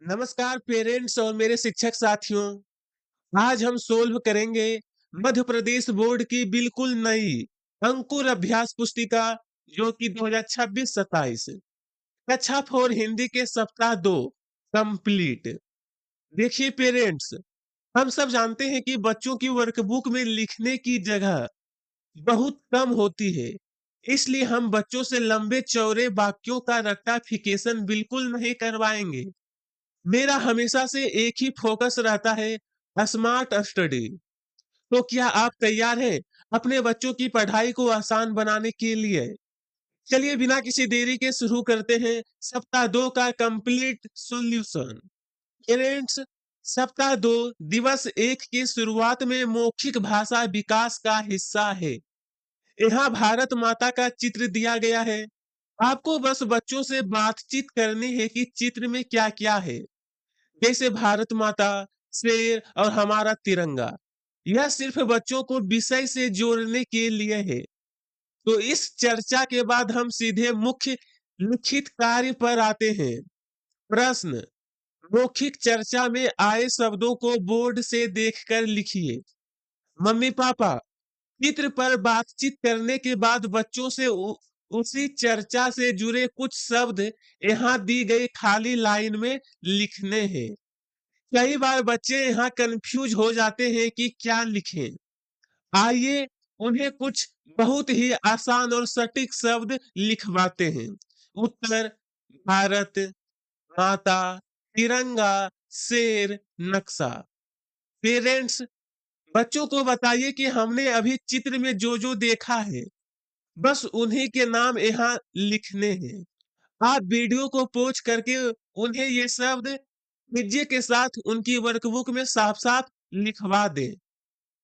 नमस्कार पेरेंट्स और मेरे शिक्षक साथियों। आज हम सोल्व करेंगे मध्य प्रदेश बोर्ड की बिल्कुल नई अंकुर अभ्यास पुस्तिका जो कि 2026-27 कक्षा 4 हिंदी के सप्ताह 2 कंप्लीट। देखिए पेरेंट्स, हम सब जानते हैं कि बच्चों की वर्कबुक में लिखने की जगह बहुत कम होती है। इसलिए हम बच्चों से लंबे चौड़े वाक्यों का रट्टाफिकेशन बिल्कुल नहीं करवाएंगे। मेरा हमेशा से एक ही फोकस रहता है, स्मार्ट स्टडी। तो क्या आप तैयार हैं अपने बच्चों की पढ़ाई को आसान बनाने के लिए? चलिए बिना किसी देरी के शुरू करते हैं सप्ताह 2 का कंप्लीट सॉल्यूशन। पेरेंट्स, सप्ताह 2 दिवस 1 की शुरुआत में मौखिक भाषा विकास का हिस्सा है। यहाँ भारत माता का चित्र दिया गया है। आपको बस बच्चों से बातचीत करनी है कि चित्र में क्या क्या है, जैसे भारत माता, शेर और हमारा तिरंगा। यह सिर्फ बच्चों को विषय से जोड़ने के लिए है। तो इस चर्चा के बाद हम सीधे मुख्य लिखित कार्य पर आते हैं। प्रश्न: मौखिक चर्चा में आए शब्दों को बोर्ड से देखकर लिखिए। मम्मी पापा, चित्र पर बातचीत करने के बाद बच्चों से उसी चर्चा से जुड़े कुछ शब्द यहाँ दी गई खाली लाइन में लिखने हैं। कई बार बच्चे यहाँ कंफ्यूज हो जाते हैं कि क्या लिखें। आइए उन्हें कुछ बहुत ही आसान और सटीक शब्द लिखवाते हैं। उत्तर: भारत माता, तिरंगा, शेर, नक्शा। पेरेंट्स, बच्चों को बताइए कि हमने अभी चित्र में जो जो देखा है बस उन्हीं के नाम यहाँ लिखने हैं। आप वीडियो को पॉज करके उन्हें ये शब्द पिज्जे के साथ उनकी वर्कबुक में साफ साफ लिखवा दें।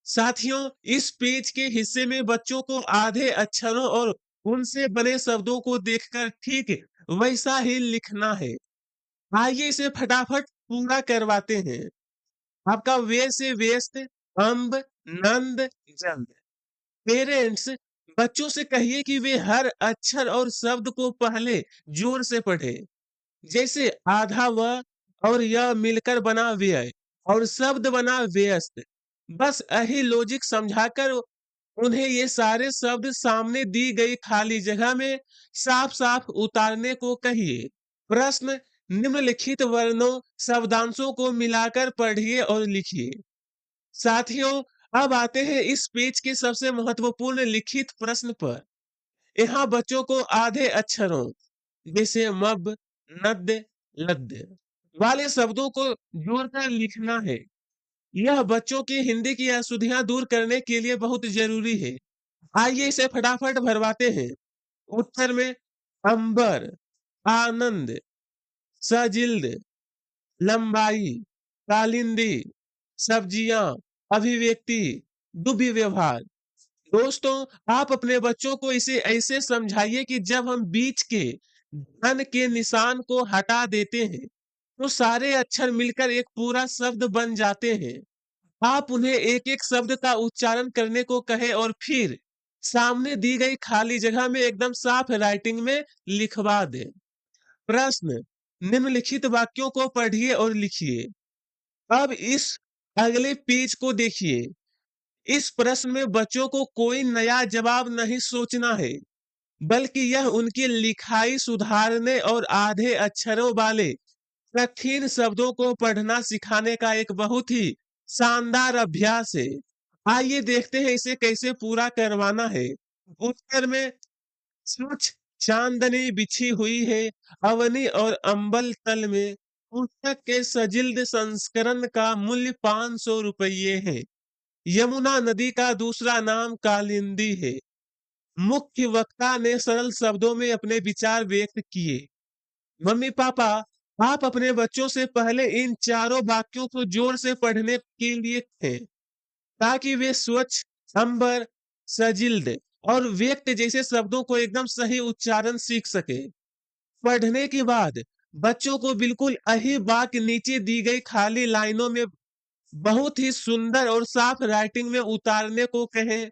साथियों, इस पेज के हिस्से में बच्चों को आधे अक्षरों और उनसे बने शब्दों को देखकर ठीक वैसा ही लिखना है। आइए इसे फटाफट पूरा करवाते हैं। आपका वे से व्यस्त, अम्ब, नंद, जल्द। पेरेंट्स, बच्चों से कहिए कि वे हर अक्षर और शब्द को पहले जोर से पढ़े, जैसे आधा व और यह मिलकर बना व्यय और शब्द बना व्यस्त। बस यही लॉजिक समझाकर उन्हें ये सारे शब्द सामने दी गई खाली जगह में साफ साफ उतारने को कहिए। प्रश्न: निम्नलिखित वर्णों शब्दांशों को मिलाकर पढ़िए और लिखिए। साथियों, अब आते हैं इस पेज के सबसे महत्वपूर्ण लिखित प्रश्न पर। यहाँ बच्चों को आधे अक्षरों जैसे मब, नद, लद वाले शब्दों को जोड़कर लिखना है। यह बच्चों की हिंदी की अशुद्धियां दूर करने के लिए बहुत जरूरी है। आइए इसे फटाफट भरवाते हैं। उत्तर में अंबर, आनंद, सजिल्द, लंबाई, कालिंदी, सब्जियां, अभिव्यक्ति, दुभि व्यवहार। दोस्तों, आप अपने बच्चों को इसे ऐसे समझाइए कि जब हम बीच के धन के निशान को हटा देते हैं तो सारे अक्षर मिलकर एक पूरा शब्द बन जाते हैं। आप उन्हें एक एक शब्द का उच्चारण करने को कहें और फिर सामने दी गई खाली जगह में एकदम साफ राइटिंग में लिखवा दें। प्रश्न: निम्नलिखित वाक्यों को पढ़िए और लिखिए। अब इस अगले पेज को देखिए। इस प्रश्न में बच्चों को कोई नया जवाब नहीं सोचना है, बल्कि यह उनकी लिखाई सुधारने और आधे अक्षरों वाले कठिन शब्दों को पढ़ना सिखाने का एक बहुत ही शानदार अभ्यास है। आइए देखते हैं इसे कैसे पूरा करवाना है। उत्तर में स्वच्छ चांदनी बिछी हुई है अवनी और अंबल तल में। पुस्तक के सजिल्द संस्करण का मूल्य 500 रुपये है। यमुना नदी का दूसरा नाम कालिंदी है। मुख्य वक्ता ने सरल शब्दों में अपने विचार व्यक्त किए। मम्मी पापा, आप अपने बच्चों से पहले इन चारों वाक्यों को जोर से पढ़ने के लिए कहें, ताकि वे स्वच्छ, अंबर, सजिल्द और व्यक्त जैसे शब्दों को एकदम सही उच्चारण सीख सके। पढ़ने के बाद बच्चों को बिल्कुल यही वाक्य नीचे दी गई खाली लाइनों में बहुत ही सुंदर और साफ राइटिंग में उतारने को कहें।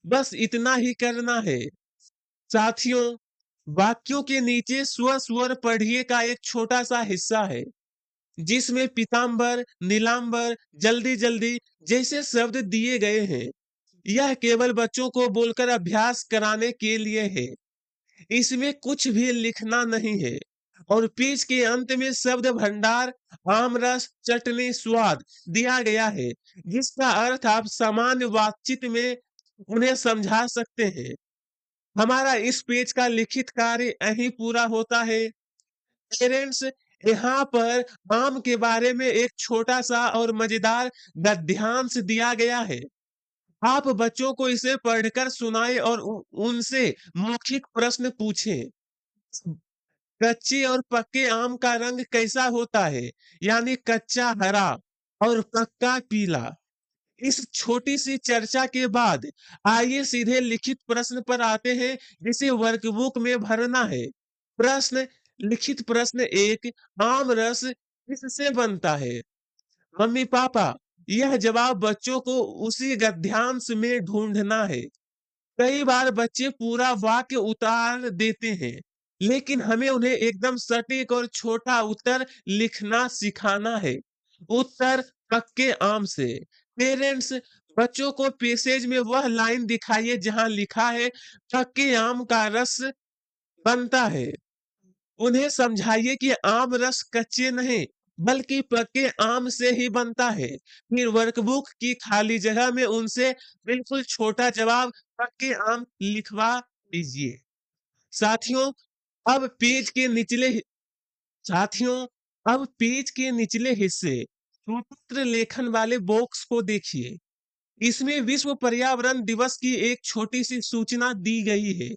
बस इतना ही करना है। साथियों, वाक्यों के नीचे स्व स्वर पढ़िए का एक छोटा सा हिस्सा है। जिसमें पीताम्बर, नीलांबर, जल्दी-जल्दी जैसे शब्द दिए गए हैं। यह केवल बच्चों को बोलकर अभ्यास कराने के लिए है। इसमें कुछ भी लिखना नहीं है। और पेज के अंत में शब्द भंडार, आम रस, चटनी, स्वाद दिया गया है, जिसका अर्थ आप सामान्य बातचीत में उन्हें समझा सकते हैं। हमारा इस पेज का लिखित कार्य यहीं पूरा होता है। पेरेंट्स, यहाँ पर आम के बारे में एक छोटा सा और मजेदार गद्यांश दिया गया है। आप बच्चों को इसे पढ़कर सुनाएं और उनसे मौखिक प्रश्न पूछें। कच्चे और पक्के आम का रंग कैसा होता है? यानी कच्चा हरा और पक्का पीला। इस छोटी सी चर्चा के बाद आइए सीधे लिखित प्रश्न पर आते हैं, जिसे वर्कबुक में भरना है। प्रश्न, लिखित प्रश्न एक, आम रस किससे बनता है? मम्मी पापा, यह जवाब बच्चों को उसी गद्यांश में ढूंढना है। कई बार बच्चे पूरा वाक्य उतार देते हैं, लेकिन हमें उन्हें एकदम सटीक और छोटा उत्तर लिखना सिखाना है। उत्तर, पक्के आम से। पेरेंट्स, बच्चों को पैसेज में वह लाइन दिखाइए जहां लिखा है पक्के आम का रस बनता है। उन्हें समझाइए कि आम रस कच्चे नहीं, बल्कि पक्के आम से ही बनता है। फिर वर्कबुक की खाली जगह में उनसे बिल्कुल छोटा जवाब पक्के आम लिखवा दीजिए। साथियों, अब पेज के निचले हि- साथियों, अब पेज के निचले हिस्से स्वतंत्र लेखन वाले बॉक्स को देखिए। इसमें विश्व पर्यावरण दिवस की एक छोटी सी सूचना दी गई है।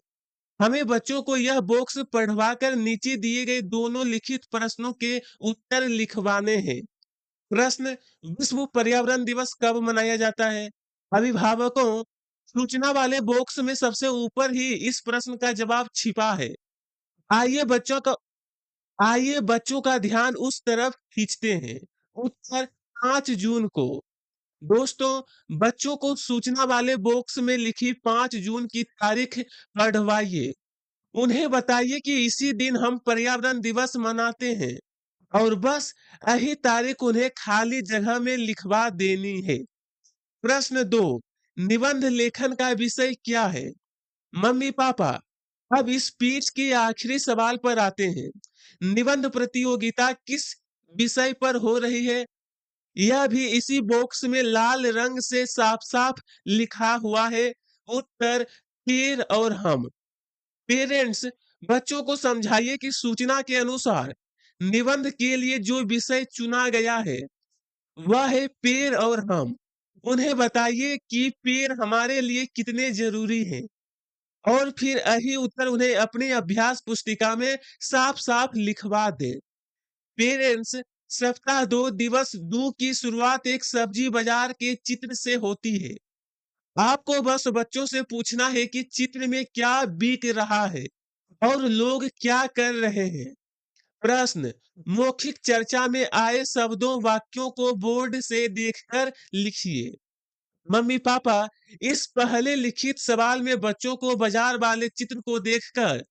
हमें बच्चों को यह बॉक्स पढ़वाकर नीचे दिए गए दोनों लिखित प्रश्नों के उत्तर लिखवाने हैं। प्रश्न, विश्व पर्यावरण दिवस कब मनाया जाता है? अभिभावकों, सूचना वाले बॉक्स में सबसे ऊपर ही इस प्रश्न का जवाब छिपा है। आइए बच्चों का आइए बच्चों का ध्यान उस तरफ खींचते हैं। उत्तर, 5 जून को। दोस्तों, बच्चों को सूचना वाले बॉक्स में लिखी 5 जून की तारीख पढ़वाइए। उन्हें बताइए कि इसी दिन हम पर्यावरण दिवस मनाते हैं और बस यही तारीख उन्हें खाली जगह में लिखवा देनी है। प्रश्न दो, निबंध लेखन का विषय क्या है? मम्मी पापा, अब इस पेज के आखिरी सवाल पर आते हैं। निबंध प्रतियोगिता किस विषय पर हो रही है? यह भी इसी बॉक्स में लाल रंग से साफ साफ लिखा हुआ है। उत्तर, पेड़ और हम। पेरेंट्स, बच्चों को समझाइए कि सूचना के अनुसार निबंध के लिए जो विषय चुना गया है वह है पेड़ और हम। उन्हें बताइए कि पेड़ हमारे लिए कितने जरूरी हैं और फिर यही उत्तर उन्हें अपनी अभ्यास पुस्तिका में साफ साफ लिखवा दें। पेरेंट्स, सप्ताह 2 दिवस 2 की शुरुआत एक सब्जी बाजार के चित्र से होती है। आपको बस बच्चों से पूछना है कि चित्र में क्या बिक रहा है और लोग क्या कर रहे हैं। प्रश्न, मौखिक चर्चा में आए शब्दों वाक्यों को बोर्ड से देखकर लिखिए। मम्मी पापा, इस पहले लिखित सवाल में बच्चों को बाजार वाले चित्र को देखकर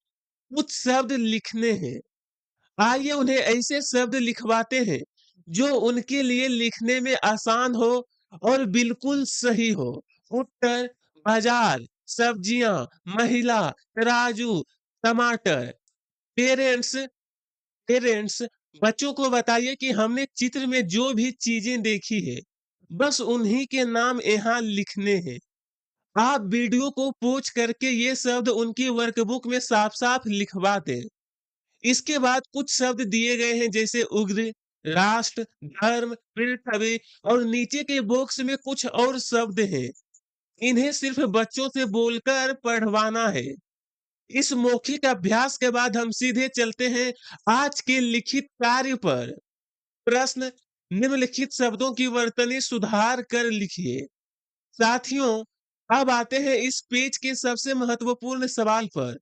कुछ शब्द लिखने हैं। आइए उन्हें ऐसे शब्द लिखवाते हैं जो उनके लिए लिखने में आसान हो और बिल्कुल सही हो। उत्तर, बाजार, सब्जियां, महिला, तराजू, टमाटर। पेरेंट्स पेरेंट्स, बच्चों को बताइए कि हमने चित्र में जो भी चीजें देखी है बस उन्हीं के नाम यहाँ लिखने हैं। आप वीडियो को पोच करके ये शब्द उनकी वर्कबुक में साफ साफ लिखवा दें। इसके बाद कुछ शब्द दिए गए हैं जैसे उग्र, राष्ट्र, धर्म, पृथ्वी और नीचे के बॉक्स में कुछ और शब्द हैं। इन्हें सिर्फ बच्चों से बोलकर पढ़वाना है। इस मौखिक अभ्यास के बाद हम सीधे चलते हैं आज के लिखित कार्य पर। प्रश्न, निम्नलिखित शब्दों की वर्तनी सुधार कर लिखिए। साथियों, अब आते हैं इस पेज के सबसे महत्वपूर्ण सवाल पर,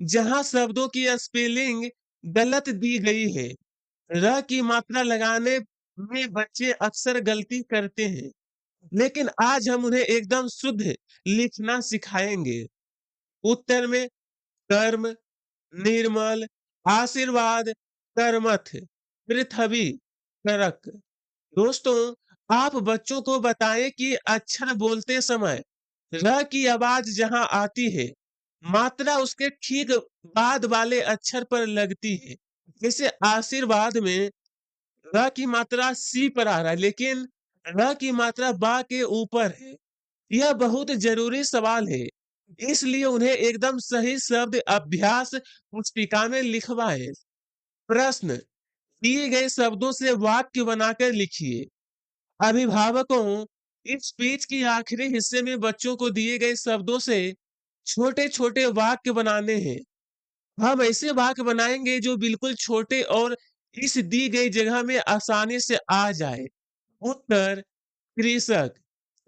जहां शब्दों की स्पेलिंग गलत दी गई है। र की मात्रा लगाने में बच्चे अक्सर गलती करते हैं, लेकिन आज हम उन्हें एकदम शुद्ध लिखना सिखाएंगे। उत्तर में कर्म, निर्मल, आशीर्वाद, कर्मठ, पृथ्वी। करक। दोस्तों, आप बच्चों को बताएं कि अक्षर बोलते समय र की आवाज जहां आती है, मात्रा उसके ठीक बाद वाले अक्षर पर लगती है। जैसे आशीर्वाद में र की मात्रा सी पर आ रहा है, लेकिन र की मात्रा बा के ऊपर है। यह बहुत जरूरी सवाल है, इसलिए उन्हें एकदम सही शब्द अभ्यास पुस्तिका में लिखवाएं। प्रश्न, दिए गए शब्दों से वाक्य बनाकर लिखिए। अभिभावकों, इस स्पीच की आखिरी हिस्से में बच्चों को दिए गए शब्दों से छोटे-छोटे वाक्य बनाने हैं। हम ऐसे वाक्य बनाएंगे जो बिल्कुल छोटे और इस दी गई जगह में आसानी से आ जाए। उत्तर, कृषक।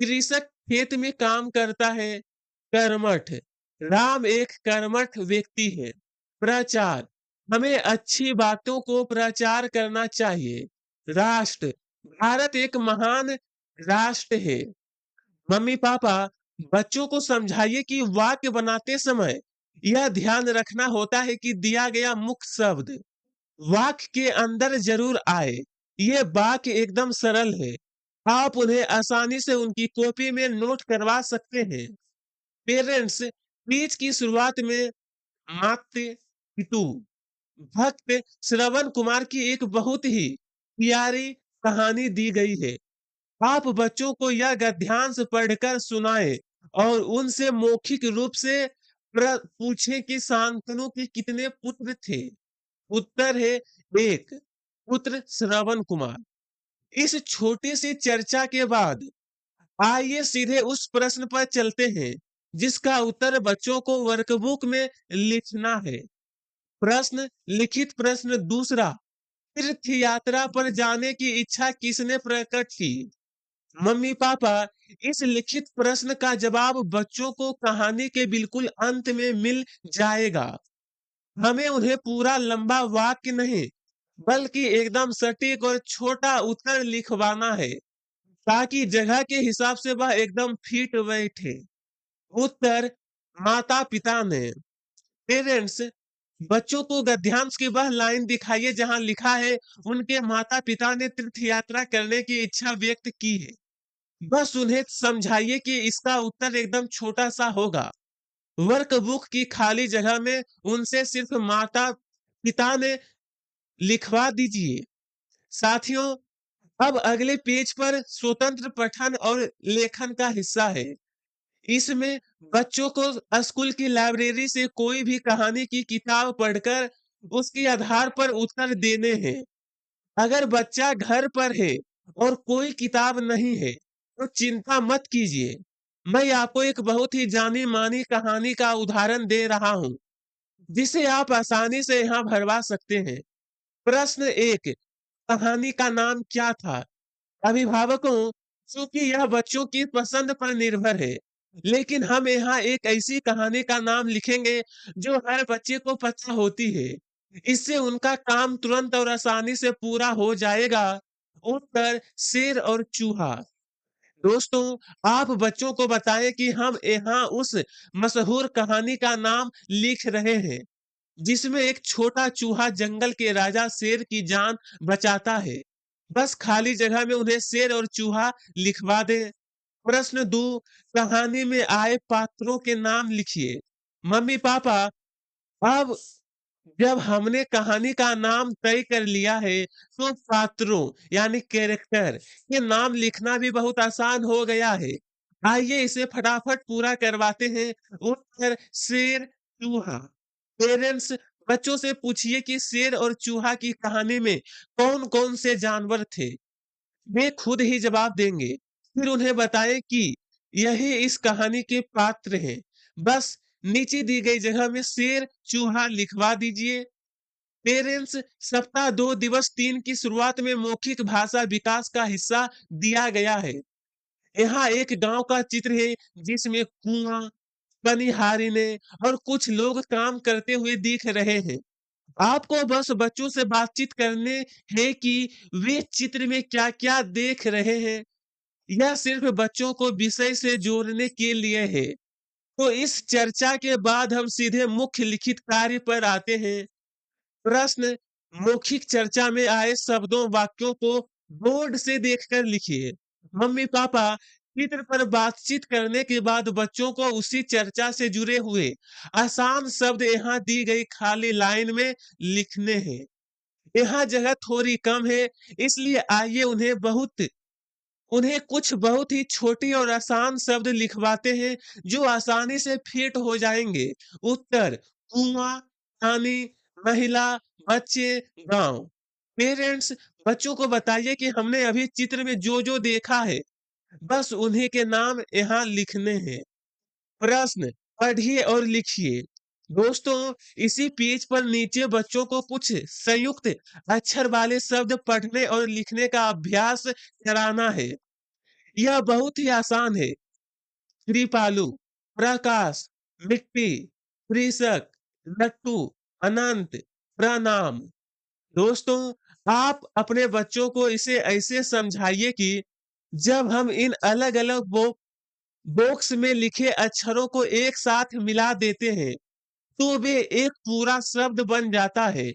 कृषक खेत में काम करता है। कर्मठ। राम एक कर्मठ व्यक्ति है। प्रचार। हमें अच्छी बातों को प्रचार करना चाहिए। राष्ट्र। भारत एक महान राष्ट्र है। मम्मी पापा, बच्चों को समझाइए कि वाक्य बनाते समय यह ध्यान रखना होता है कि दिया गया मुख्य शब्द वाक्य के अंदर जरूर आए। ये वाक्य एकदम सरल है। आप उन्हें आसानी से उनकी कॉपी में नोट करवा सकते हैं। पेरेंट्स, स्पीच की शुरुआत में माते पितु भक्त श्रवण कुमार की एक बहुत ही प्यारी कहानी दी गई है। आप बच्चों को यह गद्यांश पढ़कर सुनाएं और उनसे मौखिक रूप से पूछें कि शांतनु के कितने पुत्र थे। उत्तर है एक पुत्र श्रवण कुमार। इस छोटी सी चर्चा के बाद आइए सीधे उस प्रश्न पर चलते हैं जिसका उत्तर बच्चों को वर्कबुक में लिखना है। प्रश्न, लिखित प्रश्न दूसरा, तीर्थ यात्रा पर जाने की इच्छा किसने प्रकट की? मम्मी पापा, इस लिखित प्रश्न का जवाब बच्चों को कहानी के बिल्कुल अंत में मिल जाएगा। हमें उन्हें पूरा लंबा वाक्य नहीं, बल्कि एकदम सटीक और छोटा उत्तर लिखवाना है ताकि जगह के हिसाब से वह एकदम फिट बैठे। उत्तर, माता पिता ने। पेरेंट्स, बच्चों को गद्यांश की वह लाइन दिखाइए जहां लिखा है उनके माता पिता ने तीर्थ यात्रा करने की इच्छा व्यक्त की है। बस उन्हें समझाइए कि इसका उत्तर एकदम छोटा सा होगा। वर्कबुक की खाली जगह में उनसे सिर्फ माता पिता ने लिखवा दीजिए। साथियों, अब अगले पेज पर स्वतंत्र पठन और लेखन का हिस्सा है। इसमें बच्चों को स्कूल की लाइब्रेरी से कोई भी कहानी की किताब पढ़कर उसके आधार पर उत्तर देने हैं। अगर बच्चा घर पर है और कोई किताब नहीं है, तो चिंता मत कीजिए। मैं आपको एक बहुत ही जानी मानी कहानी का उदाहरण दे रहा हूँ, जिसे आप आसानी से यहाँ भरवा सकते हैं। प्रश्न एक, कहानी का नाम क्या था? अभिभावकों, चूंकि यह बच्चों की पसंद पर निर्भर है, लेकिन हम यहाँ एक ऐसी कहानी का नाम लिखेंगे जो हर बच्चे को पता होती है। इससे उनका काम तुरंत और आसानी से पूरा हो जाएगा। उत्तर, शेर और चूहा। दोस्तों, आप बच्चों को बताएं कि हम यहाँ उस मशहूर कहानी का नाम लिख रहे हैं जिसमें एक छोटा चूहा जंगल के राजा शेर की जान बचाता है। बस खाली जगह में उन्हें शेर और चूहा लिखवा दें। प्रश्न 2, कहानी में आए पात्रों के नाम लिखिए। मम्मी पापा, अब जब हमने कहानी का नाम तय कर लिया है, तो पात्रों यानी कैरेक्टर के नाम लिखना भी बहुत आसान हो गया है। आइए इसे फटाफट पूरा करवाते हैं। उत्तर, शेर, चूहा। पेरेंट्स, बच्चों से पूछिए कि शेर और चूहा की कहानी में कौन-कौन से जानवर थे। वे खुद ही जवाब देंगे। फिर उन्हें बताएं कि यही इस कहानी के पात्र हैं। बस नीचे दी गई जगह में शेर, चूहा लिखवा दीजिए। पेरेंट्स, सप्ताह 2 दिवस 3 की शुरुआत में मौखिक भाषा विकास का हिस्सा दिया गया है। यहाँ एक गांव का चित्र है जिसमें कुआं, पनिहारिने और कुछ लोग काम करते हुए दिख रहे हैं। आपको बस बच्चों से बातचीत करने है कि वे चित्र में क्या-क्या देख रहे हैं। यह सिर्फ बच्चों को विषय से जोड़ने के लिए है। तो इस चर्चा के बाद हम सीधे मुख्य लिखित कार्य पर आते हैं। प्रश्न, मौखिक चर्चा में आए शब्दों वाक्यों को बोर्ड से देखकर लिखिए। मम्मी पापा चित्र पर बातचीत करने के बाद बच्चों को उसी चर्चा से जुड़े हुए आसान शब्द यहाँ दी गई खाली लाइन में लिखने हैं। यहाँ जगह थोड़ी कम है, इसलिए आइए उन्हें कुछ बहुत ही छोटी और आसान शब्द लिखवाते हैं जो आसानी से फिट हो जाएंगे। उत्तर: कुआं, पानी, महिला, बच्चे, गांव। पेरेंट्स, बच्चों को बताइए कि हमने अभी चित्र में जो जो देखा है, बस उन्हीं के नाम यहाँ लिखने हैं। प्रश्न: पढ़िए और लिखिए। दोस्तों, इसी पेज पर नीचे बच्चों को कुछ संयुक्त अक्षर वाले शब्द पढ़ने और लिखने का अभ्यास कराना है। यह बहुत ही आसान है। कृपालु, प्रकाश, मिट्टी, कृषक, लट्टू, अनंत, प्रणाम। दोस्तों, आप अपने बच्चों को इसे ऐसे समझाइए कि जब हम इन अलग-अलग बॉक्स में लिखे अक्षरों को एक साथ मिला देते हैं, तो वे एक पूरा शब्द बन जाता है।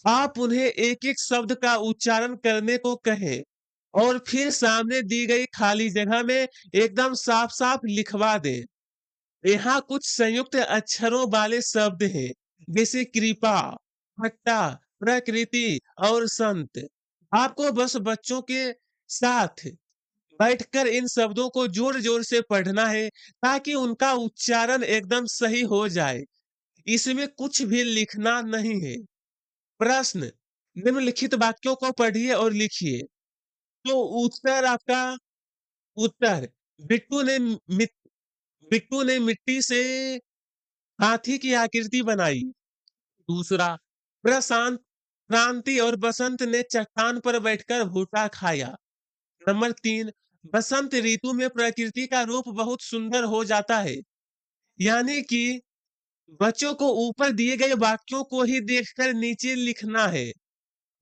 आप उन्हें एक-एक शब्द का उच्चारण करने को कहें और फिर सामने दी गई खाली जगह में एकदम साफ-साफ लिखवा दें। यहाँ कुछ संयुक्त अक्षरों वाले शब्द हैं, जैसे कृपा, भट्टा, प्रकृति और संत। आपको बस बच्चों के साथ बैठकर इन शब्दों को जोर-जोर से पढ़ना है ताकि उनका उच्चारण एकदम सही हो जाए। इसमें कुछ भी लिखना नहीं है। प्रश्न: निम्नलिखित वाक्यों को पढ़िए और लिखिए। तो उत्तर: बिट्टू ने मि बिट्टू ने मिट्टी से हाथी की आकृति बनाई। दूसरा, प्रशांत क्रांति और बसंत ने चट्टान पर बैठकर भुट्टा खाया। नंबर 3, बसंत ऋतु में प्रकृति का रूप बहुत सुंदर हो जाता है। यानी कि बच्चों को ऊपर दिए गए वाक्यों को ही देखकर नीचे लिखना है।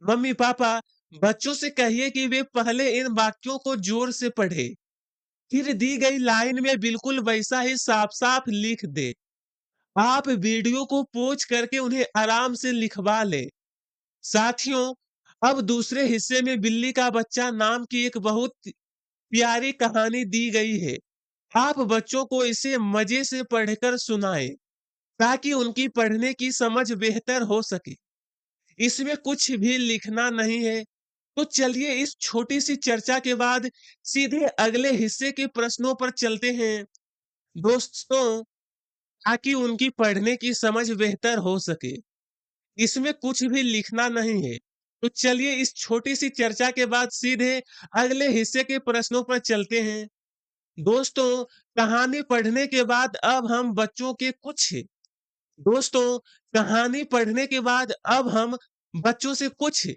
मम्मी पापा, बच्चों से कहिए कि वे पहले इन वाक्यों को जोर से पढ़े, फिर दी गई लाइन में बिल्कुल वैसा ही साफ-साफ लिख दे। आप वीडियो को पॉज़ करके उन्हें आराम से लिखवा लें। साथियों, अब दूसरे हिस्से में बिल्ली का बच्चा नाम की एक बहुत प्यारी कहानी दी गई है। आप बच्चों को इसे मजे से पढ़कर सुनाएं ताकि उनकी पढ़ने की समझ बेहतर हो सके। इसमें कुछ भी लिखना नहीं है। तो चलिए इस छोटी सी चर्चा के बाद सीधे अगले हिस्से के प्रश्नों पर चलते हैं। दोस्तों, ताकि उनकी पढ़ने की समझ बेहतर हो सके। इसमें कुछ भी लिखना नहीं है। तो चलिए इस छोटी सी चर्चा के बाद सीधे अगले हिस्से के प्रश्नों पर चलते हैं। दोस्तों, कहानी पढ़ने के बाद अब हम बच्चों के कुछ दोस्तों, कहानी पढ़ने के बाद अब हम बच्चों से कुछ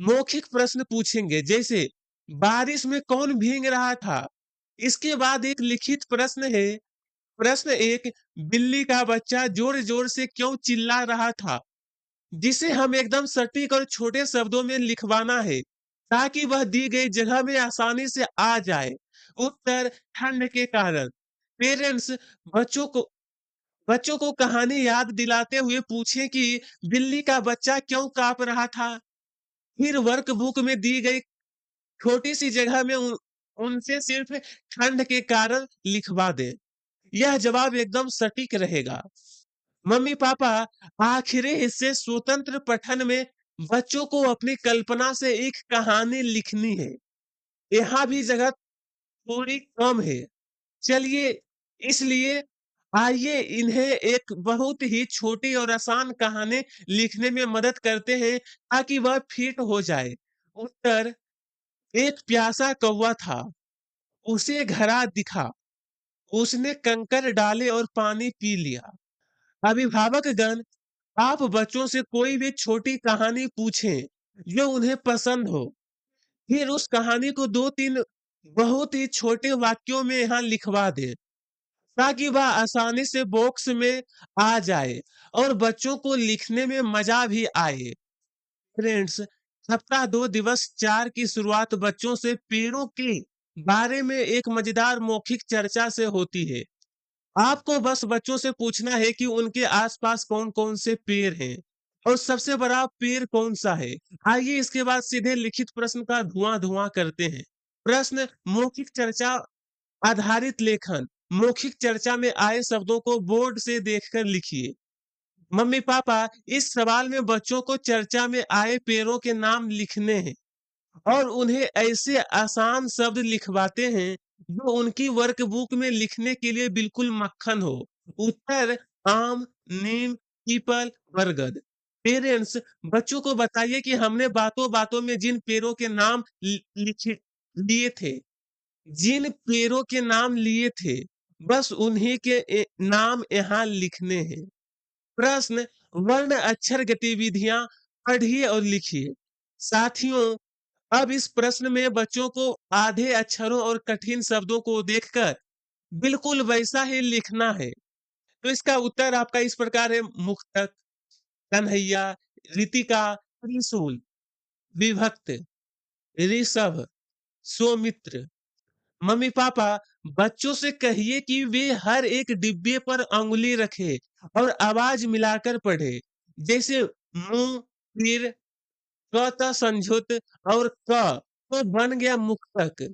मौखिक प्रश्न पूछेंगे, जैसे बारिश में कौन भीग रहा था? इसके बाद एक लिखित प्रश्न है। प्रश्न 1, बिल्ली का बच्चा जोर-जोर से क्यों चिल्ला रहा था? जिसे हम एकदम सटीक और छोटे शब्दों में लिखवाना है, ताकि वह दी गई जगह में आसानी से आ जाए। उत्तर: ठंड के कारण। पेरेंट्स, बच्चों को बच्चों को कहानी याद दिलाते हुए पूछें कि बिल्ली का बच्चा क्यों काँप रहा था? फिर वर्कबुक में दी गई छोटी सी जगह में उनसे सिर्फ ठंड के कारण लिखवा दें। यह जवाब एकदम सटीक रहेगा। मम्मी पापा, आखिरी हिस्से स्वतंत्र पठन में बच्चों को अपनी कल्पना से एक कहानी लिखनी है। यहाँ भी जगह थोड़ी कम है। चलिए, इसलिए आइए इन्हें एक बहुत ही छोटी और आसान कहानी लिखने में मदद करते हैं ताकि वह फिट हो जाए। उत्तर: एक प्यासा कौवा था, उसे घड़ा दिखा, उसने कंकर डाले और पानी पी लिया। अभिभावकगण, आप बच्चों से कोई भी छोटी कहानी पूछें जो उन्हें पसंद हो, फिर उस कहानी को 2-3 बहुत ही छोटे वाक्यों में यहाँ लिखवा दें ताकि वह आसानी से बॉक्स में आ जाए और बच्चों को लिखने में मजा भी आए। फ्रेंड्स, सप्ताह 2 दिवस 4 की शुरुआत बच्चों से पेड़ों के बारे में एक मजेदार मौखिक चर्चा से होती है। आपको बस बच्चों से पूछना है कि उनके आसपास कौन-कौन से पेड़ हैं। और सबसे बड़ा पेड़ कौन-सा है? आइए इसके बाद सीधे लिखित प्रश्न का धुआँ-धुआँ करते हैं। प्रश्न मौखिक चर्चा आधारित लेखन। मौखिक चर्चा में आए शब्दों को बोर्ड से देखकर लिखिए। मम्मी-पापा, इस सवाल में बच्चों को चर्चा में आए पेड़ों के नाम लिखने हैं और उन्हें ऐसे आसान शब्द लिखवाते हैं जो उनकी वर्कबुक में लिखने के लिए बिल्कुल मक्खन हो। उत्तर आम, नीम, पीपल, बरगद। पेरेंट्स, बच्चों को बताइए कि हमने बातों-बातों में जिन पेड़ों के नाम लिखे लिए थे, जिन पेड़ों के नाम लिए थे, बस उन्हीं के नाम यहाँ लिखने हैं। प्रश्न वर्ण अक्षर गतिविधियां पढ़िए और लिखिए। साथियों, अब इस प्रश्न में बच्चों को आधे अक्षरों और कठिन शब्दों को देखकर बिल्कुल वैसा ही लिखना है। तो इसका उत्तर आपका इस प्रकार है। मुक्तक, कन्हैया, रीतिका, त्रिशूल, विभक्त, ऋषभ, सौमित्र। मम्मी पापा, बच्चों से कहिए कि वे हर एक डिब्बे पर अंगुली रखे और आवाज मिलाकर पढ़े। जैसे मुंह, फिर क त संझुत और क तो बन गया मुक्तक।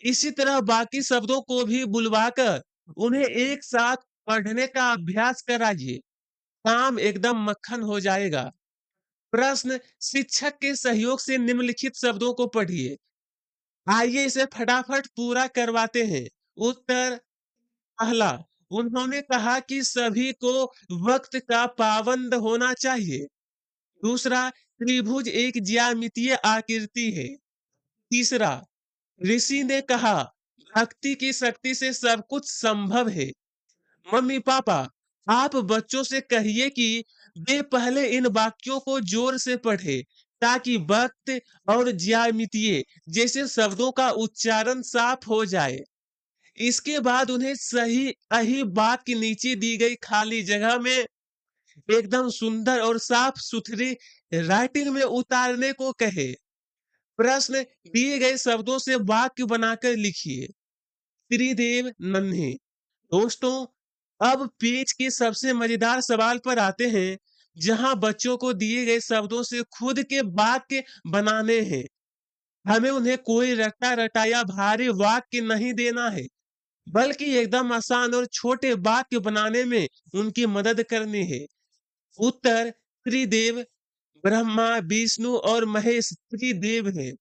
इसी तरह बाकी शब्दों को भी बुलवाकर उन्हें एक साथ पढ़ने का अभ्यास कराइए। काम एकदम मक्खन हो जाएगा। प्रश्न शिक्षक के सहयोग से निम्नलिखित शब्दों को पढ़िए। आइए इसे फटाफट पूरा करवाते हैं। उत्तर पहला, उन्होंने कहा कि सभी को वक्त का पाबंद होना चाहिए। दूसरा, त्रिभुज एक ज्यामितीय आकृति है। तीसरा, ऋषि ने कहा भक्ति की शक्ति से सब कुछ संभव है। मम्मी पापा, आप बच्चों से कहिए कि वे पहले इन वाक्यों को जोर से पढ़े ताकि वक्त और ज्यामितीय जैसे शब्दों का उच्चारण साफ हो जाए। इसके बाद उन्हें सही अही बात के नीचे दी गई खाली जगह में एकदम सुंदर और साफ सुथरी राइटिंग में उतारने को कहे। प्रश्न दिए गए शब्दों से वाक्य बनाकर लिखिए। त्रिदेव नन्हे। दोस्तों, अब पेज के सबसे मजेदार सवाल पर आते हैं, जहां बच्चों को दिए गए शब्दों से खुद के वाक्य बनाने हैं। हमें उन्हें कोई रटा रटाया भारी वाक्य नहीं देना है, बल्कि एकदम आसान और छोटे वाक्य बनाने में उनकी मदद करनी है। उत्तर त्रिदेव, ब्रह्मा, विष्णु और महेश त्रिदेव हैं।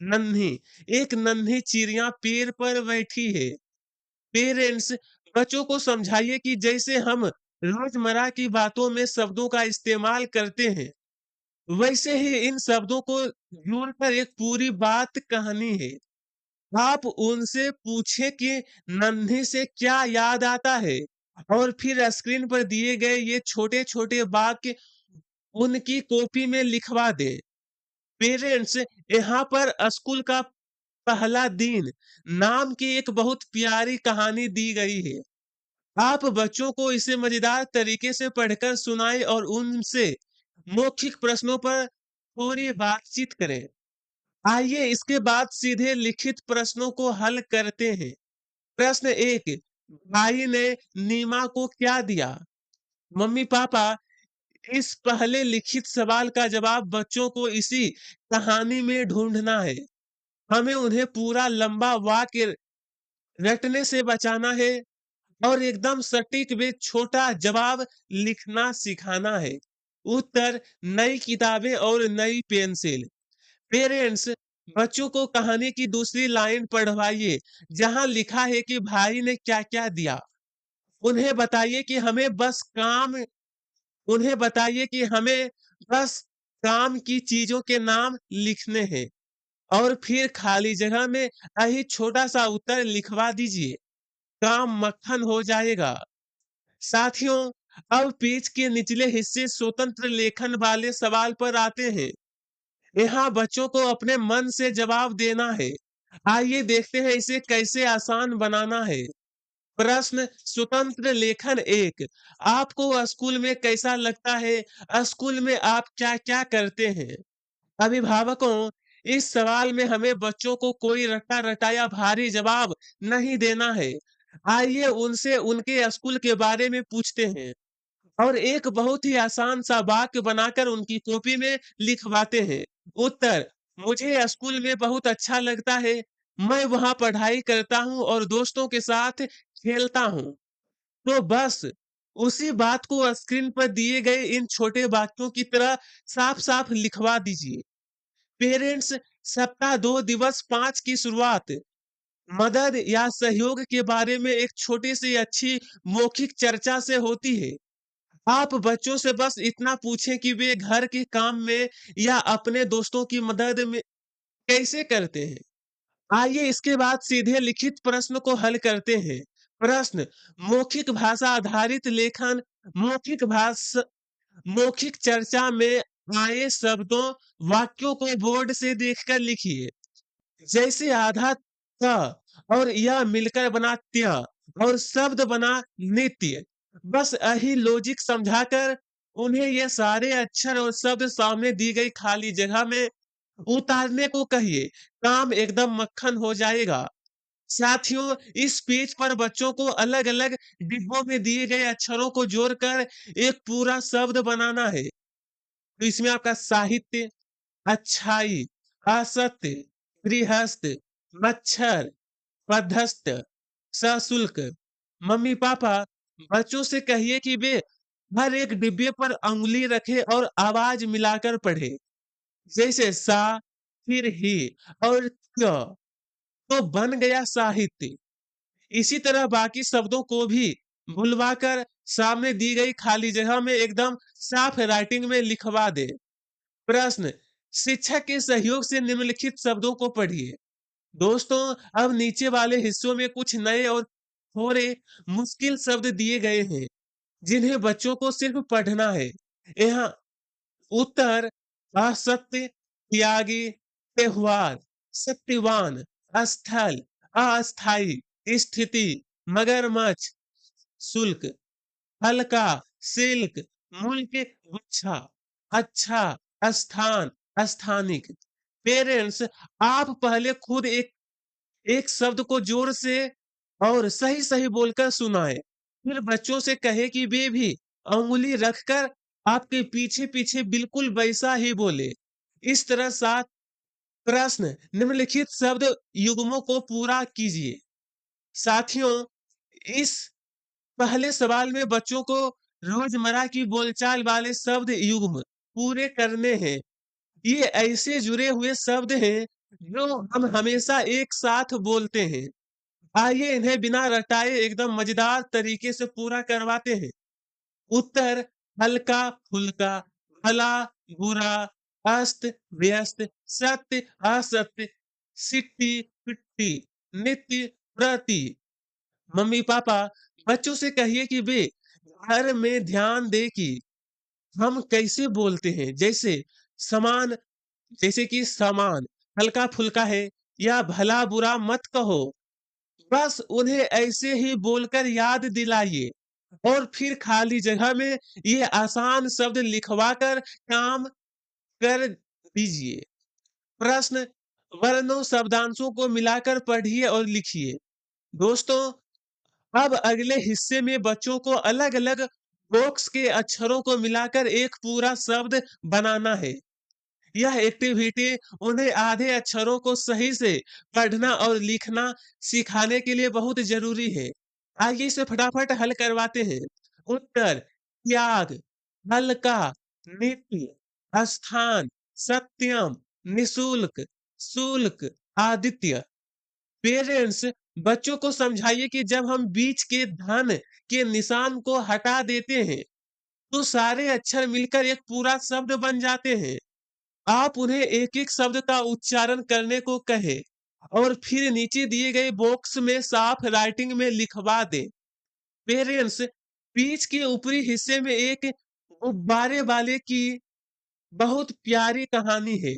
नन्ही, एक नन्ही चिड़िया पेड़ पर बैठी है। पेरेंट्स, बच्चों को समझाइए कि जैसे हम रोजमर्रा की बातों में शब्दों का इस्तेमाल करते हैं, वैसे ही इन शब्दों को जोड़कर एक पूरी बात कहानी है। आप उनसे पूछें कि नन्ही से क्या याद आता है और फिर स्क्रीन पर दिए गए ये छोटे-छोटे वाक्य उनकी कॉपी में लिखवा दें। पेरेंट्स, यहाँ पर स्कूल का पहला दिन नाम की एक बहुत प्यारी कहानी दी गई है। आप बच्चों को इसे मजेदार तरीके से पढ़कर सुनाएं और उनसे मौखिक प्रश्नों पर थोड़ी बातचीत करें। आइए इसके बाद सीधे लिखित प्रश्नों को हल करते हैं। प्रश्न एक, भाई ने नीमा को क्या दिया? मम्मी पापा, इस पहले लिखित सवाल का जवाब बच्चों को इसी कहानी में ढूंढना है। हमें उन्हें पूरा लंबा वाक्य रटने से बचाना है और एकदम सटीक वे छोटा जवाब लिखना सिखाना है। उत्तर नई किताबें और नई पेंसिल। पेरेंट्स, बच्चों को कहानी की दूसरी लाइन पढ़वाइए जहां लिखा है कि भाई ने क्या-क्या दिया। उन्हें बताइए कि हमें बस काम उन्हें बताइए कि हमें बस काम की चीजों के नाम लिखने हैं और फिर खाली जगह में यही छोटा सा उत्तर लिखवा दीजिए। काम मक्खन हो जाएगा। साथियों, अब पेज के निचले हिस्से स्वतंत्र लेखन वाले सवाल पर आते हैं। यहाँ बच्चों को अपने मन से जवाब देना है। आइए देखते हैं इसे कैसे आसान बनाना है। प्रश्न स्वतंत्र लेखन एक, आपको स्कूल में कैसा लगता है? स्कूल में आप क्या-क्या करते हैं? अभिभावकों, इस सवाल में हमें बच्चों को कोई रटा-रटाया भारी जवाब नहीं देना है। आइए उनसे उनके स्कूल के बारे में पूछते हैं। और एक बहुत ही आसान सा वाक्य बनाकर उनकी कॉपी में लिखवाते हैं। उत्तर, मुझे स्कूल में बहुत अच्छा लगता है। मैं वहाँ पढ़ाई करता हूँ और दोस्तों के साथ खेलता हूँ। तो बस उसी बात को स्क्रीन पर दिए गए इन छोटे वाक्यों की तरह साफ-साफ लिखवा दीजिए। पेरेंट्स सप्ताह 2 दिवस 5 की शुरुआत मदद या सहयोग के बारे में एक छोटी सी अच्छी मौखिक चर्चा से होती है। आप बच्चों से बस इतना पूछें कि वे घर के काम में या अपने दोस्तों की मदद में कैसे करते हैं। आइए इसके बाद सीधे लिखित प्रश्न को हल करते हैं। प्रश्न, मौखिक भाषा आधारित लेखन, मौखिक भाष मौखिक चर्चा में आए शब्दों, वाक्यों को बोर्ड से देखकर लिखिए। जैसे आधा त और यह मिलकर बना त्य और शब्द बना नित्य। बस यही लॉजिक समझाकर उन्हें ये सारे अक्षर और शब्द सामने दी गई खाली जगह में उतारने को कहिए। काम एकदम मक्खन हो जाएगा। साथियों, इस पेज पर बच्चों को अलग-अलग डिब्बों में दिए गए अक्षरों को जोड़कर एक पूरा शब्द बनाना है। तो इसमें आपका साहित्य, अच्छाई, असत्य, गृहस्थ, मच्छर, मध्यस्थ, सशुल्क। मम्मी-पापा, बच्चों से कहिए कि वे हर एक डिब्बे पर अंगुली रखें और आवाज मिलाकर पढ़ें। जैसे सा, फिर ही और त्य। तो बन गया साहित्य। इसी तरह बाकी शब्दों को भी भुलवाकर सामने दी गई खाली जगह में एकदम साफ राइटिंग में लिखवा दे। प्रश्न, शिक्षक के सहयोग से निम्नलिखित शब्दों को पढ़िए। दोस्तों, अब नीचे वाले हिस्सों में कुछ नए और थोड़े मुश्किल शब्द दिए गए हैं जिन्हें बच्चों को सिर्फ पढ़ना है। यहाँ उत्तर, असत्य, त्यागी, त्योहार, सत्यवान, स्थल, अस्थाई, स्थिति, मगरमच्छ, शुल्क, हल्का, सिल्क, मुल्क, गुच्छा, अच्छा, स्थान, स्थानिक। पेरेंट्स, आप पहले खुद एक एक शब्द को जोर से और सही-सही बोलकर सुनाएं। फिर बच्चों से कहे कि वे भी अंगुली रखकर आपके पीछे-पीछे बिल्कुल वैसा ही बोले। इस तरह 7 प्रश्न निम्नलिखित शब्द युग्मों को पूरा कीजिए। साथियों, इस पहले सवाल में बच्चों को रोजमर्रा की बोलचाल वाले शब्द युग्म पूरे करने हैं। ये ऐसे जुड़े हुए शब्द हैं जो हम हमेशा एक साथ बोलते हैं। आइए इन्हें बिना रटाए एकदम मजेदार तरीके से पूरा करवाते हैं। उत्तर, हल्का फुल्का, भला बुरा, अस्त व्यस्त, सत्य असत्य, सिट्टी पिट्टी, नित्य प्रति। मम्मी पापा, बच्चों से कहिए कि वे घर में ध्यान दे कि हम कैसे बोलते हैं। समान जैसे कि सामान हल्का फुल्का है या भला बुरा मत कहो। बस उन्हें ऐसे ही बोलकर याद दिलाइए और फिर खाली जगह में ये आसान शब्द लिखवाकर काम कर दीजिए। प्रश्न, वर्णों शब्दांशों को मिलाकर पढ़िए और लिखिए। दोस्तों, अब अगले हिस्से में बच्चों को अलग-अलग बॉक्स के अक्षरों को मिलाकर एक पूरा शब्द बनाना है। यह एक्टिविटी उन्हें आधे अक्षरों को सही से पढ़ना और लिखना सिखाने के लिए बहुत जरूरी है। आइए इसे फटाफट हल करवाते हैं। उत्तर, त्याग, हल्का, नित्य, स्थान, सत्यम, निशुल्क, शुल्क, आदित्य। पेरेंट्स, बच्चों को समझाइए कि जब हम बीच के धन के निशान को हटा देते हैं तो सारे अक्षर मिलकर एक पूरा शब्द बन जाते हैं। आप उन्हें एक-एक शब्द का उच्चारण करने को कहें और फिर नीचे दिए गए बॉक्स में साफ राइटिंग में लिखवा दें। पेरेंट्स, बीच के ऊपरी हिस्से में एक गुब्बारे वाले की बहुत प्यारी कहानी है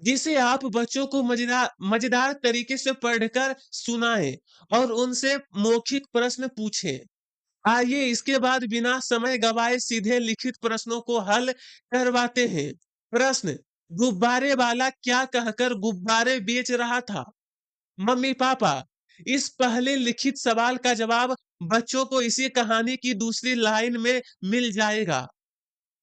जिसे आप बच्चों को मजेदार मजेदार तरीके से पढ़कर सुनाएं और उनसे मौखिक प्रश्न पूछें। आइए इसके बाद बिना समय गवाए सीधे लिखित प्रश्नों को हल करवाते हैं। प्रश्न, गुब्बारे वाला क्या कहकर गुब्बारे बेच रहा था? मम्मी पापा, इस पहले लिखित सवाल का जवाब बच्चों को इसी कहानी की दूसरी लाइन में मिल जाएगा।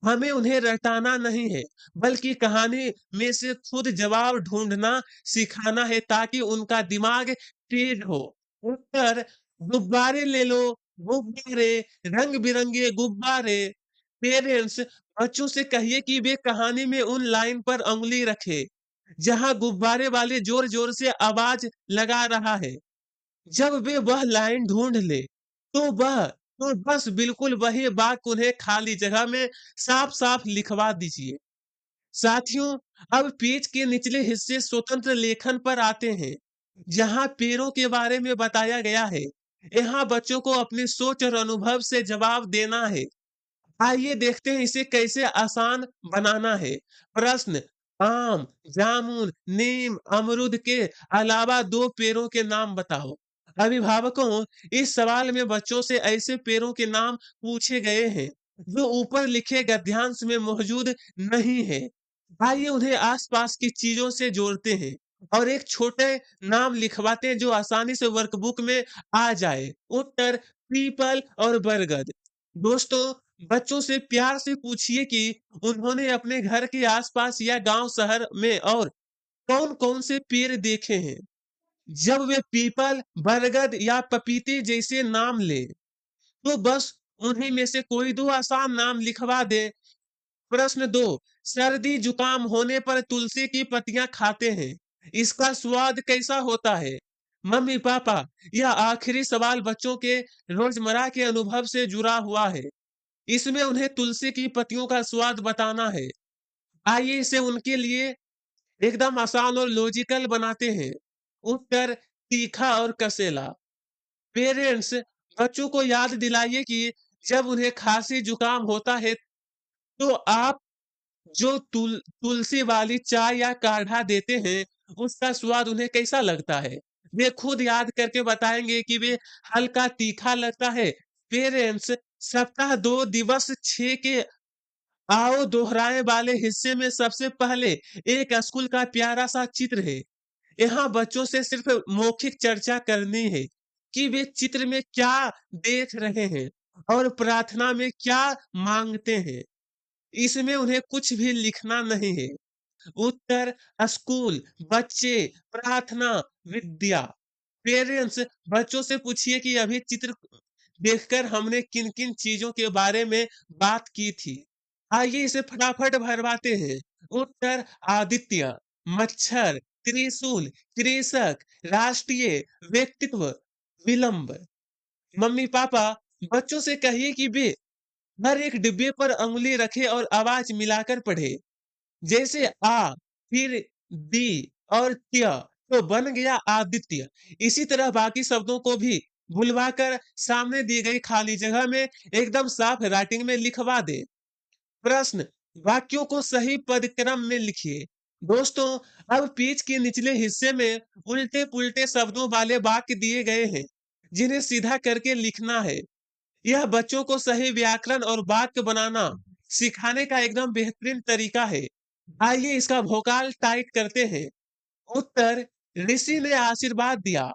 हमें उन्हें रटाना नहीं है, बल्कि कहानी में से खुद जवाब ढूँढना सिखाना है ताकि उनका दिमाग तेज हो। उत्तर गुब्बारे ले लो, गुब्बारे, रंग-बिरंगे गुब्बारे। पेरेंट्स बच्चों से कहिए कि वे कहानी में उन लाइन पर उँगली रखें, जहाँ गुब्बारे वाले ज़ोर-ज़ोर से आवाज़ लगा रहा है। जब वे वह लाइन ढूँढ लें, तो वह तो बस बिल्कुल वही वाक्य उन्हें खाली जगह में साफ-साफ लिखवा दीजिए। साथियों, अब पेज के निचले हिस्से स्वतंत्र लेखन पर आते हैं, जहाँ पेड़ों के बारे में बताया गया है। यहाँ बच्चों को अपनी सोच और अनुभव से जवाब देना है। आइए देखते हैं इसे कैसे आसान बनाना है। प्रश्न आम, जामुन, नीम, अमरूद के अलावा 2 पेड़ों के नाम बताओ। अभिभावकों, इस सवाल में बच्चों से ऐसे पेड़ों के नाम पूछे गए हैं, जो ऊपर लिखे गद्यांश में मौजूद नहीं है। आइए उन्हें आस-पास की चीज़ों से जोड़ते हैं और एक छोटे नाम लिखवाते हैं जो आसानी से वर्कबुक में आ जाए। उत्तर पीपल और बरगद। दोस्तों, बच्चों से प्यार से पूछिए कि उन्होंने अपने घर के आसपास या गांव शहर में और कौन-कौन से पेड़ देखे हैं। जब वे पीपल, बरगद या पपीते जैसे नाम लें, तो बस उन्हीं में से कोई 2 आसान नाम लिखवा दें। प्रश्न 2 सर्दी जुकाम होने पर तुलसी की पत्तियां खाते हैं। इसका स्वाद कैसा होता है? मम्मी पापा, यह आखिरी सवाल बच्चों के रोजमर्रा के अनुभव से जुड़ा हुआ है। इसमें उन्हें तुलसी की पत्तियों का स्वाद बताना है। आइए इसे उनके लिए एकदम आसान और लॉजिकल बनाते हैं। उत्तर तीखा और कसेला। पेरेंट्स बच्चों को याद दिलाइए कि जब उन्हें खांसी जुकाम होता है तो आप जो तुलसी वाली चाय या काढ़ा देते हैं, उसका स्वाद उन्हें कैसा लगता है? वे खुद याद करके बताएँगे कि वे हल्का तीखा लगता है। पेरेंट्स सप्ताह 2 दिवस 6 के आओ दोहराए वाले हिस्से में सबसे पहले एक स्कूल का प्यारा-सा चित्र है। यहाँ बच्चों से सिर्फ मौखिक चर्चा करनी है कि वे चित्र में क्या देख रहे हैं और प्रार्थना में क्या माँगते हैं। इसमें उन्हें कुछ भी लिखना नहीं है। उत्तर स्कूल, बच्चे, प्रार्थना, विद्या। पेरेंट्स बच्चों से पूछिए कि अभी चित्र देखकर हमने किन-किन चीज़ों के बारे में बात की थी। आइए इसे फटाफट भरवाते हैं। उत्तर आदित्य, मच्छर, त्रिशूल, कृषक, राष्ट्रीय, व्यक्तित्व, विलंब। मम्मी-पापा बच्चों से कहिए कि वे हर एक डिब्बे पर अंगुली रखे और आवाज मिलाकर पढ़े। जैसे आ, फिर दी और त्य तो बन गया आदित्य। इसी तरह बाकी शब्दों को भी बुलवाकर सामने दी गई खाली जगह में एकदम साफ राइटिंग में लिखवा दे। प्रश्न वाक्यों को सही पदक्रम में लिखिए। दोस्तों, अब पेज के निचले हिस्से में उल्टे-पुल्टे शब्दों वाले वाक्य दिए गए हैं, जिन्हें सीधा करके लिखना है। यह बच्चों को सही व्याकरण और वाक्य बनाना सिखाने का एकदम बेहतरीन तरीका है। आइए इसका भोकाल टाइट करते हैं। उत्तर ऋषि ने आशीर्वाद दिया।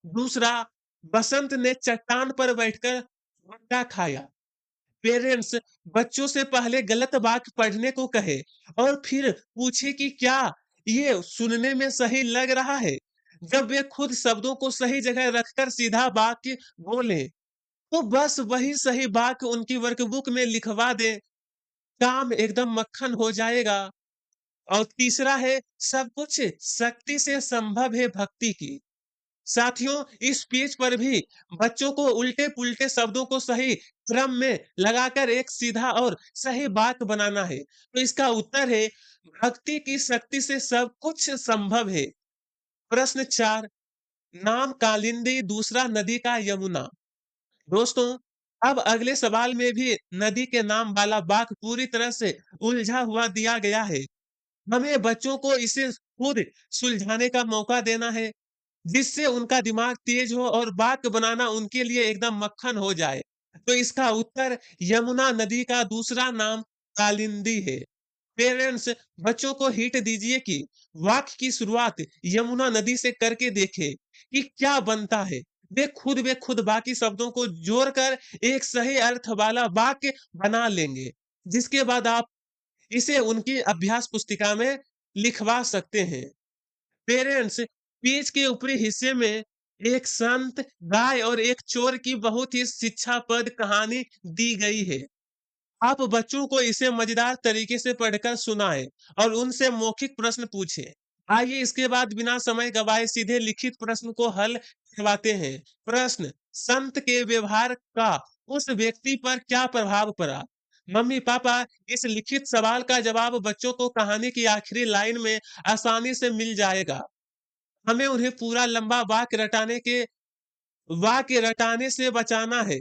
दूसरा बसंत ने चट्टान पर बैठकर भुट्टा खाया। पेरेंट्स बच्चों से पहले गलत वाक्य पढ़ने को कहे और फिर पूछे कि क्या ये सुनने में सही लग रहा है। जब वे खुद शब्दों को सही जगह रखकर सीधा वाक्य बोलें तो बस वही सही वाक्य उनकी वर्कबुक में लिखवा दें, काम एकदम मक्खन हो जाएगा। और तीसरा है सब कुछ शक्ति से संभव है भक्ति की। साथियों इस पेज पर भी बच्चों को उल्टे-पुल्टे शब्दों को सही क्रम में लगाकर एक सीधा और सही वाक्य बनाना है। तो इसका उत्तर है भक्ति की शक्ति से सब कुछ संभव है। प्रश्न 4 नाम कालिंदी दूसरा नदी का यमुना। दोस्तों, अब अगले सवाल में भी नदी के नाम वाला वाक्य पूरी तरह से उलझा हुआ दिया गया है। हमें बच्चों को इसे खुद सुलझाने का मौका देना है, जिससे उनका दिमाग तेज हो और वाक्य बनाना उनके लिए एकदम मक्खन हो जाए। तो इसका उत्तर यमुना नदी का दूसरा नाम कालिंदी है। पेरेंट्स बच्चों को हिंट दीजिए कि वाक्य की शुरुआत यमुना नदी से करके देखें कि क्या बनता है। वे खुद बाकी शब्दों को जोड़कर एक सही अर्थ वाला वाक्य बना लेंगे, जिसके बाद आप इसे उनकी अभ्यास पुस्तिका में लिखवा सकते हैं। पेरेंट्स पेज के ऊपरी हिस्से में एक संत, गाय और एक चोर की बहुत ही शिक्षाप्रद कहानी दी गई है। आप बच्चों को इसे मजेदार तरीके से पढ़कर सुनाएं और उनसे मौखिक प्रश्न पूछें। आइए इसके बाद बिना समय गवाए सीधे लिखित प्रश्न को हल करवाते हैं। प्रश्न: संत के व्यवहार का उस व्यक्ति पर क्या प्रभाव पड़ा? मम्मी पापा, इस लिखित सवाल का जवाब बच्चों को कहानी की आखिरी लाइन में आसानी से मिल जाएगा। हमें उन्हें पूरा लंबा वाक्य रटाने से बचाना है।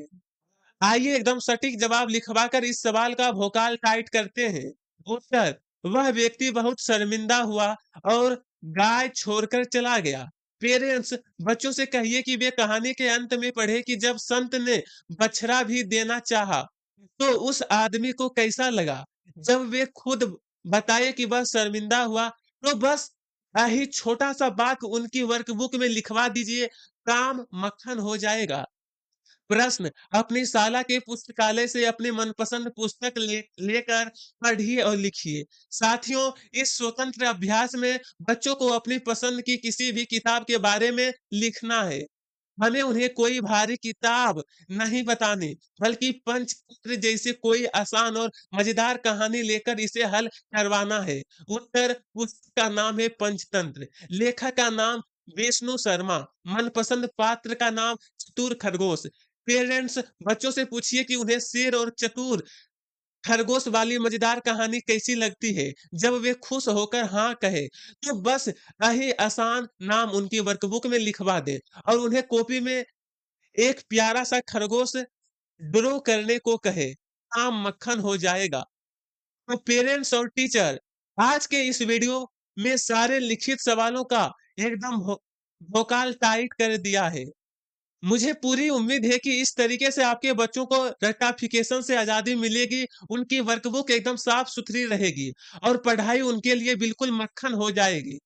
आइए एकदम सटीक जवाब लिखवाकर इस सवाल का भोकाल टाइट करते हैं। उत्तर: वह व्यक्ति बहुत शर्मिंदा हुआ और गाय छोड़कर चला गया। पेरेंट्स बच्चों से कहिए कि वे कहानी के अंत में पढ़े कि जब संत ने बछड़ा भी देना चाहा, तो उस आदमी को कैसा लगा। जब वे खुद बताए कि वह शर्मिंदा हुआ, तो बस यही छोटा सा वाक्य उनकी वर्कबुक में लिखवा दीजिए, काम मक्खन हो जाएगा। प्रश्न: अपनी शाला के पुस्तकालय से अपनी मनपसंद पुस्तक लेकर पढ़िए और लिखिए। साथियों, इस स्वतंत्र अभ्यास में बच्चों को अपनी पसंद की किसी भी किताब के बारे में लिखना है। हमें उन्हें कोई भारी किताब नहीं बतानी, बल्कि पंचतंत्र जैसे कोई आसान और मजेदार कहानी लेकर इसे हल करवाना है। उत्तर: पुस्तक का नाम है पंचतंत्र, लेखक का नाम विष्णु शर्मा, मनपसंद पात्र का नाम चतुर खरगोश। पेरेंट्स बच्चों से पूछिए कि उन्हें शेर और चतुर खरगोश वाली मजेदार कहानी कैसी लगती है। जब वे खुश होकर हाँ कहे, तो बस यही आसान नाम उनकी वर्कबुक में लिखवा दें और उन्हें कॉपी में एक प्यारा सा खरगोश ड्रॉ करने को कहे। काम मक्खन हो जाएगा। तो पेरेंट्स और टीचर, आज के इस वीडियो में सारे लिखित सवालों का एकदम भोकाल टाइट कर दिया है। मुझे पूरी उम्मीद है कि इस तरीके से आपके बच्चों को रट्टाफिकेशन से आज़ादी मिलेगी, उनकी वर्कबुक एकदम साफ-सुथरी रहेगी और पढ़ाई उनके लिए बिल्कुल मक्खन हो जाएगी।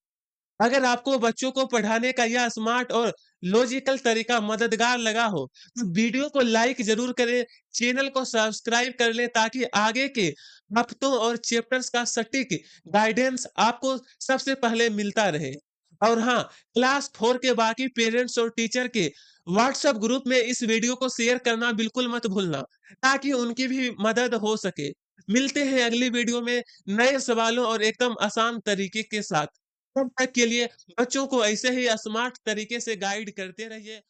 अगर आपको बच्चों को पढ़ाने का यह स्मार्ट और लॉजिकल तरीका मददगार लगा हो, तो वीडियो को लाइक ज़रूर करें, चैनल को सब्सक्राइब कर लें ताकि आगे के हफ्तों और चैप्टर्स का सटीक गाइडेंस आपको सबसे पहले मिलता रहे। और हाँ, क्लास 4 के बाकी पेरेंट्स और टीचर के व्हाट्सएप ग्रुप में इस वीडियो को शेयर करना बिल्कुल मत भूलना, ताकि उनकी भी मदद हो सके। मिलते हैं अगली वीडियो में नए सवालों और एकदम आसान तरीके के साथ। तब तक के लिए बच्चों को ऐसे ही स्मार्ट तरीके से गाइड करते रहिए।